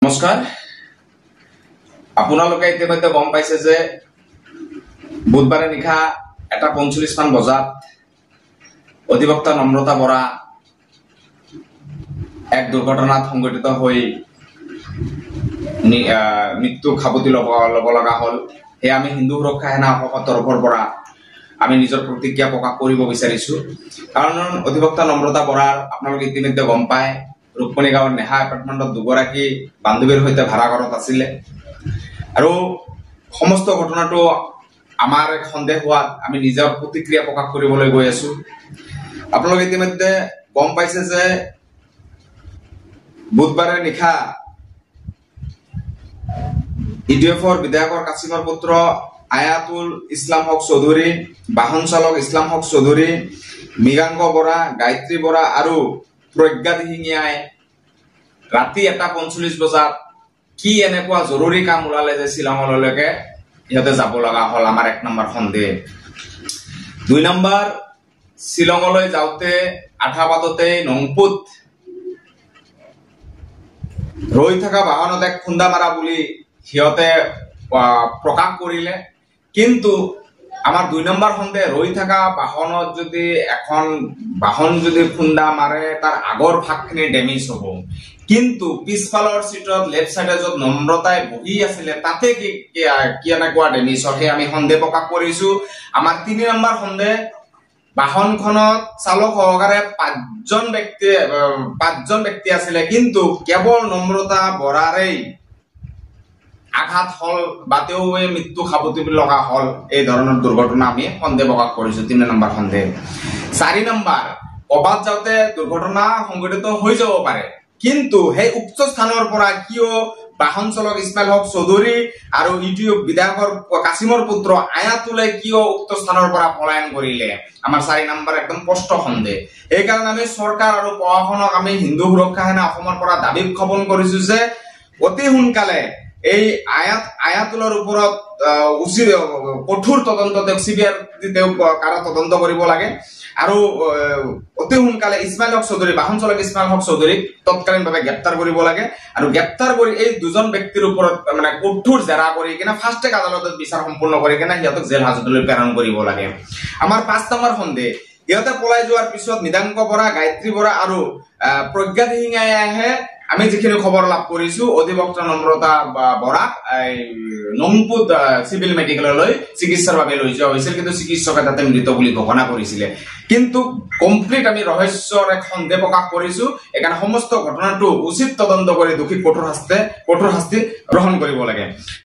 নমস্কাৰ আপোনালোকে ইতিমধ্যে গম পাইছে যে বুধবাৰে নিশা 1:45 মান বজাত অধিবক্তা নম্ৰতা বৰা এক দুৰ্ঘটনাত সংঘটিত হৈ মৃত্যু খাবতি লব লগা হল। হে আমি হিন্দু সুৰক্ষা সেনা তৰফৰ পৰা আমি নিজৰ প্ৰতিক্ৰিয়া প্ৰকাশ কৰিব বিচাৰিছো। কাৰণ অধিবক্তা নম্ৰতা বৰাৰ আপোনালোকে ইতিমধ্যে গম পায় रुक्मणी गाँव नेहा एपार्टमेंट दुगराकी बान्धवीर सहित भाड़ा घरत आसिले आरो समस्त घटनाটো आमार एक सन्देह हुआ आमी निजर प्रतिक्रिया प्रकाश কৰিবলৈ গৈ আছো। আপোনালোকে ইতিমধ্যে গম পাইছে যে বুধবাৰে নিশা ইডিএফৰ বিধায়কৰ কাছিমৰ পুত্ৰ আয়াতুল ইছলাম হক চৌধুৰী, বাহন চালক ইছলাম হক চৌধুৰী, মৃগাংক বৰা, গায়ত্ৰী বৰা আৰু प्रज्ञा दिहिंगियाय राति 1:45 बजात কি এনেকুৱা জৰুৰী কাম ওলালে যে শিলঙলৈকে ইহতে যাব লগা হল। আমাৰ এক নম্বৰ সন্দেহ। দুই নম্বৰ, শিলঙলৈ যাওঁতে আধা বাটতে নংপুত ৰৈ থকা বাহনত এক খুন্দা মাৰা বুলি সিহতে প্ৰকাশ কৰিলে। কিন্তু আমাৰ 2 নম্বৰ সন্দেহ, ৰৈ থকা বাহনত যদি এখন বাহন যদি খুন্দা মাৰে তাৰ আগৰ ভাগখিনি ড্যামেজ হব, কিন্তু পিছফালৰ সিটত লেফট সাইডে যত নম্ৰতাই বহি আছিলে তাতে কি এনেকুৱা ড্যামেজ হয় আমি সন্দেহ প্ৰকাশ কৰিছো। আমাৰ 3 নম্বৰ সন্দেহ, বাহনখনত চালক সহকাৰে 5জন ব্যক্তি আছিলে, কিন্তু কেৱল নম্ৰতা বৰাৰেই আঘাত হল বাতেও মৃত্যু খাবতি লগা হল। এই ধৰনেৰ দুৰ্ঘটনা আমি সন্দেহ প্ৰকাশ কৰেছি। 3 নম্বৰ সন্দেহ। 4 নম্বৰ, কবাত যাওঁতে দুৰ্ঘটনা সংঘটিত হৈ যাব পাৰে, কিন্তু সেই উক্ত স্থানৰ পৰা কিয় বাহন চালক ইছমাইল হক চৌধুৰী আৰু ইউটিউব বিধায়কৰ কাছিমৰ পুত্ৰ আয়াতুলে কিয় উক্ত স্থানৰ পৰা পলায়ন কৰিলে, আমাৰ 4 নম্বৰ একদম স্পষ্ট সন্দেহ। এই কাৰণে আমি চৰকাৰ আৰু প্ৰশাসনক আমি হিন্দু সুৰক্ষা সেনা অসমৰ পৰা দাবী উত্থাপন কৰিছো যে অতি সোনকালে এই আয়াতুলৰ ওপৰত উচিত কঠোৰ তদন্ত সিবিআই কাৰা তদন্ত কৰিব লাগে আৰু অতি সোনকালে ইছমাইল হক চৌধুৰী, বাহন চালক ইছমাইল হক চৌধুৰীক তৎকালীনভাৱে গ্ৰেপ্তাৰ কৰিব লাগে আৰু গ্ৰেপ্তাৰ কৰি এই দুজন ব্যক্তিৰ ওপৰত মানে কঠোৰ জেৰা কৰি কিনে ফাষ্ট ট্ৰেক আদালতত বিচাৰ সম্পূৰ্ণ কৰি কিনে সিহঁতক জেল হাজতলৈ প্ৰেৰণ কৰিব লাগে। আমাৰ 5 নম্বৰ সন্দেহ, সিহঁতে পলাই যোৱাৰ পিছত মৃগাংক বৰা, গায়ত্ৰী বৰা আৰু প্ৰজ্ঞা দিহিঙাই আহে। আমি যিখিনি খবৰ লাভ কৰিছো অধিবক্তা নম্ৰতা বৰাক নংপুত সিভিল মেডিকেললৈ চিকিৎসাৰ বাবে লৈ যোৱা হৈছিল, কিন্তু চিকিৎসকে তাতে মৃত বুলি ঘোষণা কৰিছিলে। কিন্তু কমপ্লিট আমি ৰহস্যৰ এক সন্দেহ প্ৰকাশ কৰিছো। এখানে সমস্ত ঘটনাটো উচিত তদন্ত কৰি দোষীক কঠোৰ শাস্তি গ্ৰহণ কৰিব লাগে।